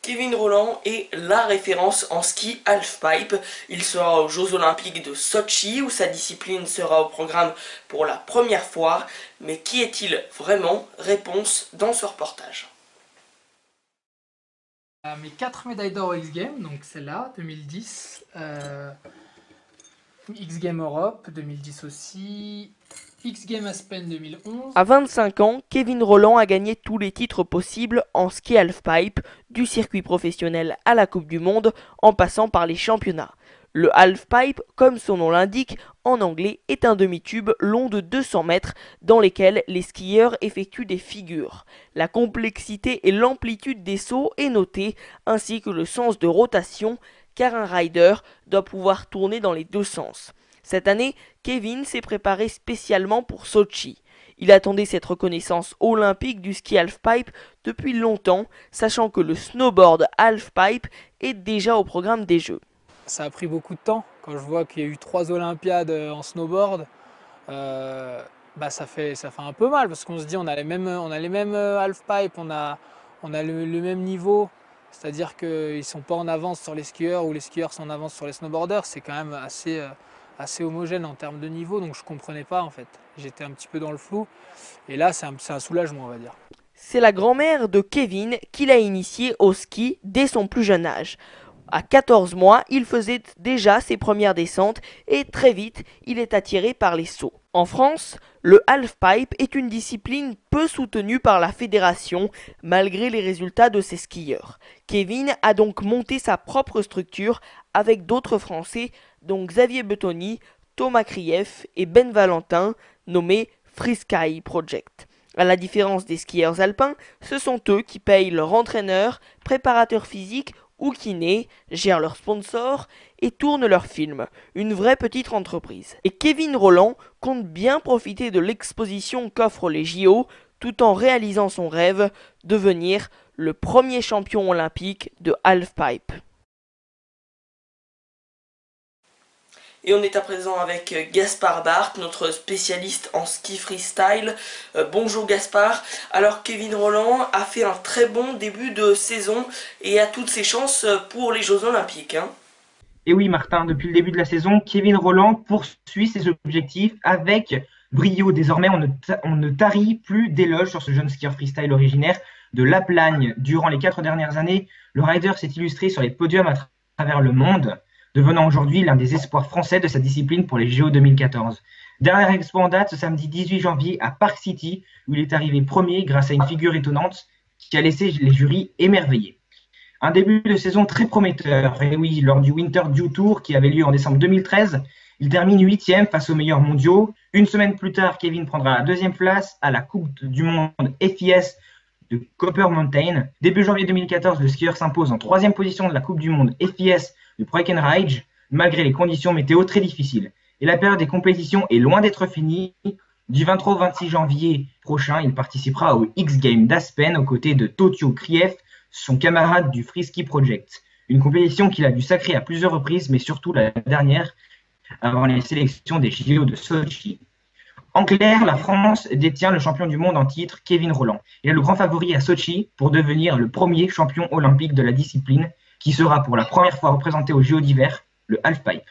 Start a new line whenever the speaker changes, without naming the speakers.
Kevin Rolland est la référence en ski halfpipe. Il sera aux Jeux Olympiques de Sochi où sa discipline sera au programme pour la première fois. Mais qui est-il vraiment? Réponse dans ce reportage.
Mes 4 médailles d'or aux X Games, donc celle-là, 2010, X Games Europe, 2010 aussi, X Games Aspen 2011.
À 25 ans, Kevin Rolland a gagné tous les titres possibles en ski halfpipe, du circuit professionnel à la Coupe du Monde, en passant par les championnats. Le halfpipe, comme son nom l'indique, en anglais, est un demi-tube long de 200 mètres dans lesquels les skieurs effectuent des figures. La complexité et l'amplitude des sauts est notée, ainsi que le sens de rotation, car un rider doit pouvoir tourner dans les deux sens. Cette année, Kevin s'est préparé spécialement pour Sochi. Il attendait cette reconnaissance olympique du ski halfpipe depuis longtemps, sachant que le snowboard halfpipe est déjà au programme des Jeux.
Ça a pris beaucoup de temps. Quand je vois qu'il y a eu 3 Olympiades en snowboard, ça fait un peu mal parce qu'on se dit on a les mêmes halfpipe, on a le même niveau. C'est-à-dire qu'ils ne sont pas en avance sur les skieurs ou les skieurs sont en avance sur les snowboarders. C'est quand même assez homogène en termes de niveau, donc je ne comprenais pas en fait. J'étais un petit peu dans le flou et là c'est un soulagement, on va dire.
C'est la grand-mère de Kevin qui l'a initié au ski dès son plus jeune âge. À 14 mois, il faisait déjà ses premières descentes et très vite, il est attiré par les sauts. En France, le halfpipe est une discipline peu soutenue par la fédération malgré les résultats de ses skieurs. Kevin a donc monté sa propre structure avec d'autres Français dont Xavier Bettoni, Thomas Krief et Ben Valentin, nommé Free Sky Project. À la différence des skieurs alpins, ce sont eux qui payent leur entraîneur, préparateur physique ou kinés, gèrent leurs sponsors et tournent leurs films. Une vraie petite entreprise. Et Kevin Rolland compte bien profiter de l'exposition qu'offrent les JO tout en réalisant son rêve, devenir le premier champion olympique de halfpipe. Et on est à présent avec Gaspard Barthes, notre spécialiste en ski freestyle. Bonjour Gaspard. Alors Kevin Rolland a fait un très bon début de saison et a toutes ses chances pour les Jeux Olympiques.
Et oui Martin, depuis le début de la saison, Kevin Rolland poursuit ses objectifs avec brio. Désormais, on ne tarit plus d'éloges sur ce jeune skieur freestyle originaire de La Plagne. Durant les 4 dernières années, le rider s'est illustré sur les podiums à travers le monde, devenant aujourd'hui l'un des espoirs français de sa discipline pour les JO 2014. Dernier expo en date, ce samedi 18 janvier à Park City, où il est arrivé premier grâce à une figure étonnante qui a laissé les jurys émerveillés. Un début de saison très prometteur, et oui, lors du Winter Dew Tour qui avait lieu en décembre 2013, il termine 8e face aux meilleurs mondiaux. Une semaine plus tard, Kevin prendra la 2e place à la Coupe du Monde FIS de Copper Mountain. Début janvier 2014, le skieur s'impose en 3e position de la Coupe du Monde FIS de Breckenridge, malgré les conditions météo très difficiles. Et la période des compétitions est loin d'être finie. Du 23 au 26 janvier prochain, il participera au X Games d'Aspen aux côtés de Totio Krief, son camarade du Free Ski Project. Une compétition qu'il a dû sacrer à plusieurs reprises, mais surtout la dernière, avant les sélections des JO de Sochi. En clair, la France détient le champion du monde en titre, Kevin Rolland. Il est le grand favori à Sochi pour devenir le premier champion olympique de la discipline, qui sera pour la première fois représenté aux JO d'hiver, le halfpipe.